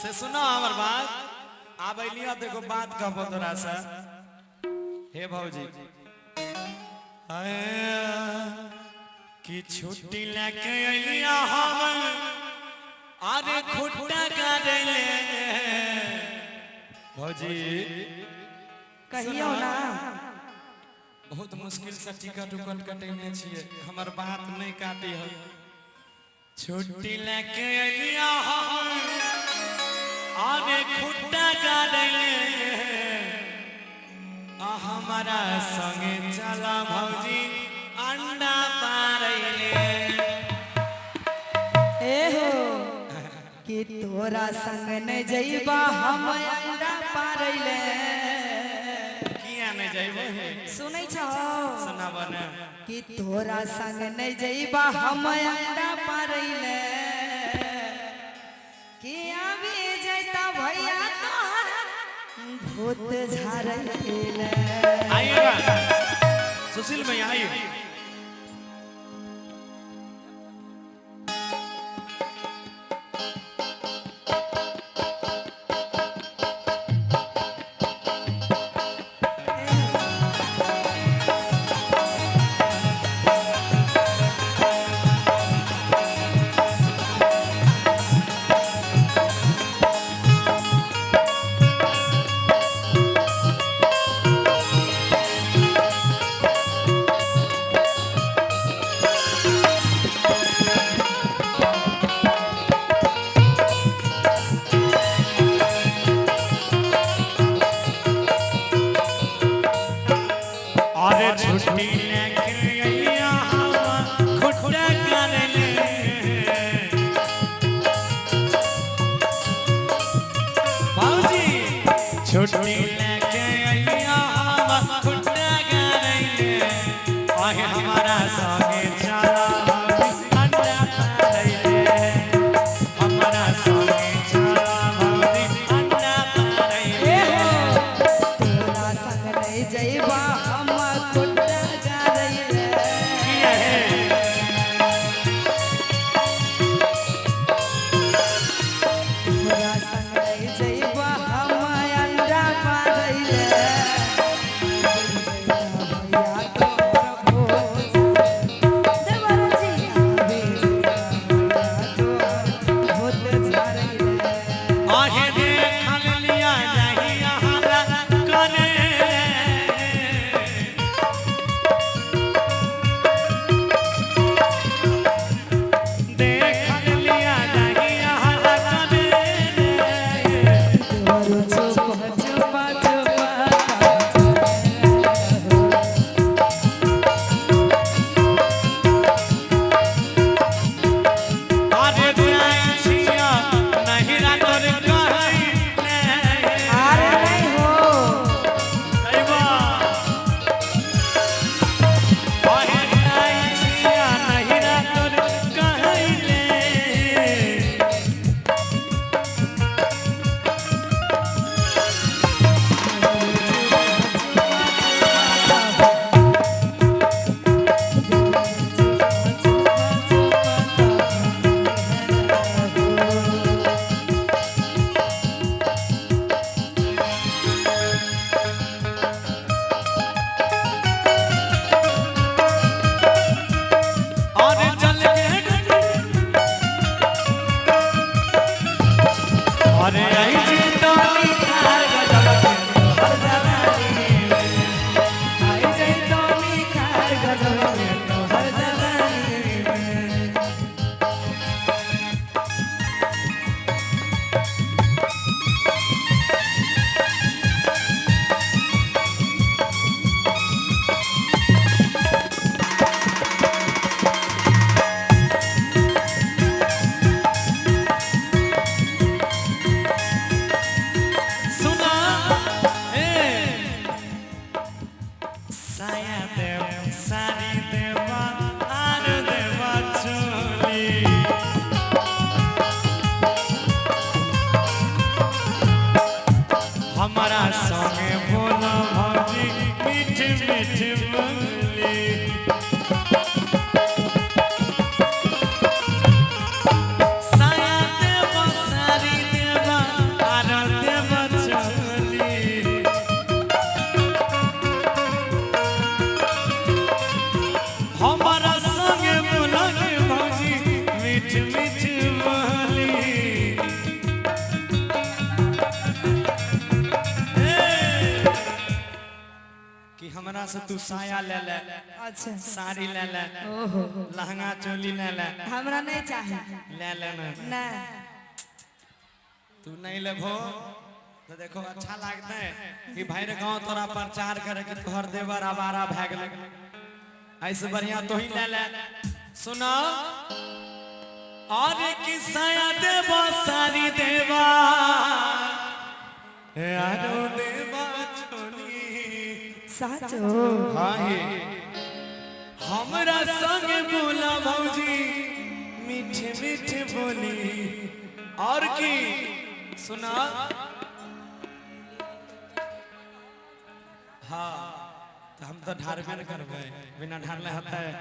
से सुनो हमार बात अब लिया देखो बात कहबो तोरा से हे भौजी कि छुट्टी लेके अलिया हम अरे खुट्टा काटले भौजी कहियो ना बहुत मुश्किल से टिकट उकट कटेने छिए हमर बात नहीं काटी है छुट्टी लेके अलिया हम अरे खुट्टा काटले हमारा संगे चला भौजी अंडा पारैले ए हो कि तोरा संग न जइबा हम अंडा पारैले किया नहीं जाइबो हे सुनै छौ सुनाबो न कि तोरा संग न जइबा हम अंडा पारैले कि अभी जइता भैया तोहरा भूत झारैले आइएगा सुशील भैया आइए छुट्टी लेके अलिया हम खुट्टा काटले भौजी छुट्टी लेके अलिया हम खुट्टा काटले आगे हमारा संगे चला अंडा पारैले हमारा संगे चला भौजी अंडा पारैले तोरा संग न जइबा हम खुट्टा झारैले किया है तोरा संग न जइबा हम अंडा पारैले भैया तोहरा भोज देवर जी आवे भैया तोहरा भूत झारैले आगे देख लिया नहीं हमारा करे देख लिया नहीं हमारा करे तोरो चुप चुप आगे जाई छिया नहीं रातर कहई अरे नहीं हो दैवा आगे जाई छिया नहीं रातर कहई और चल के अरे आई जी तो निखार गजब हर जवानी आई जई तो निखार गजब में तो हर जवानी में हमरा से तू साया ले ले, अच्छा साड़ी ले ले, ओहो लहंगा चोली ले ले, हमरा नहीं चाहिए ले ले ना। ना तू नहीं लेबो तो देखो अच्छा लगता है कि भाई रे गांव तोरा प्रचार करे कि तोहर देवर आवारा भए गेलै, ऐसे बढ़िया तो ही ले ले। सुनो और कि साया देवा सारी देवा यारो देवा चोली साचो हाँ ही हमरा संग बोला भौजी मीठे मीठे बोली और की सुना हाँ तो हम तो ढारबे न करबे, बिना ढारले होता है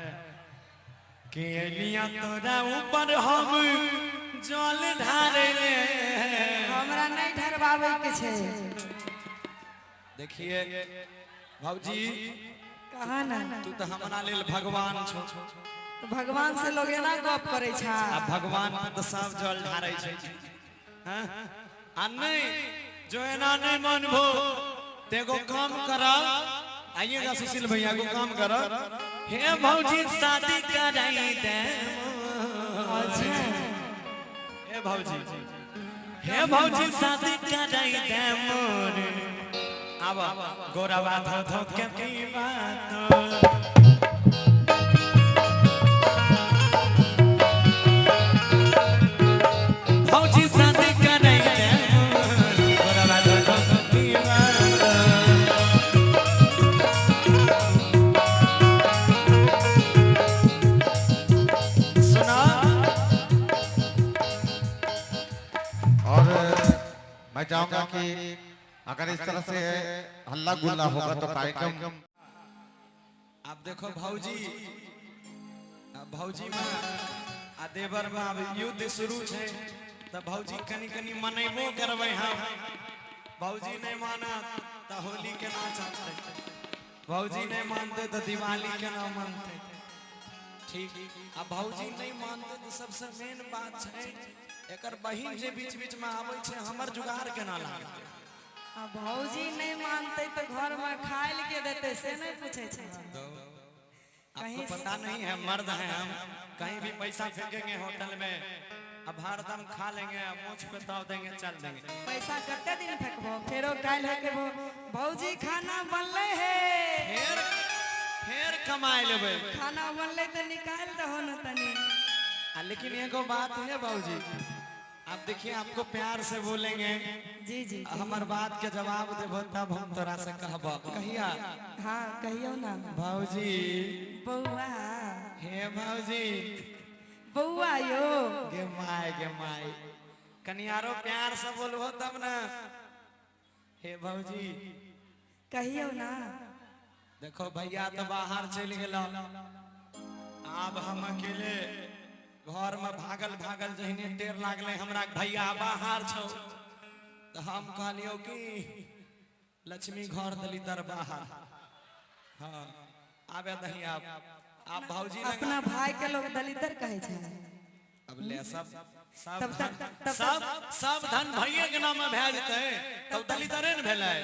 कि एलिया तोरा ऊपर हम जल ढारे ले। हमरा नहीं ढरबावे के छे। देखिए भौजी कहा ना तू तो हमरा लेल भगवान छो, तो भगवान से लोग ना गप करे छा। आ भगवान पर तो सब जल ढारे छे। हाँ? आ नहीं जो एना नहीं मानबो तेगो काम करा, आइएगा सुशील भैया को काम करा। हे भौजी शादी कराई दे, अच्छा हे भौजी, हे भौजी शादी कराई दे मोर, अब गोरा बात धो के पीवा तो। भौजी शादी कराई दे मोर, गोरा बात धो के पीवा तो। सुना और मैं चाहूंगा कि अगर इस तरह से हल्ला गुल्ला होगा तो कार्यक्रम आप देखो भौजी, भौजी में आ देवर में अब युद्ध शुरू है तो भौजी कनी कनी मनेबो करबै हम। भौजी नहीं माना तो होली केना चलते, भौजी नहीं मानते तो दिवाली केना मानते। ठीक अब भौजी नहीं मानते तो सबसे मेन बात है एकर बहिन जे बीच बीच में आबै छै हमर जुगाड़ केना लागते। अब भौजी नहीं मानते तो घर में खाए के देते से नहीं पूछे छे। आपको पता नहीं है मर्द हैं हम, कहीं भी पैसा फेंकेंगे होटल में अब हरदम खा लेंगे, मुझ पे ताव देंगे चल देंगे। पैसा कते दिन फेंकबो फेरो काल है के भौजी खाना बनले है, फिर कमाए लेबे। खाना बनले तो निकाल दहो न तनी। लेकिन एगो बात है भौजी, आप देखिए आपको प्यार से बोलेंगे, जी जी हमार बात के जवाब देबो तब हम तोरा से कहबो। कहिया हाँ कहियो ना भौजी, बउआ हे भौजी, बउआ यो गे माय कनियारो प्यार से बोलबो तब ना। हे भौजी कहियो ना। देखो भैया तो बाहर चल गेलो, अब हम अकेले घर में भागल भागल जहने टेर लागले हमरा भैया बाहर छौ तो हम कहलियो कि लक्ष्मी घर दली दर बाहर। हाँ आबे दही आप भौजी अपना भाई के लोग दलितर कहे छे। अब ले सब तब तक सब धन भैया के नाम में भए जेतै तब दलितरे न भेलै।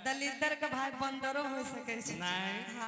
दलितर के भाई बंदरो हो सके छे। नहीं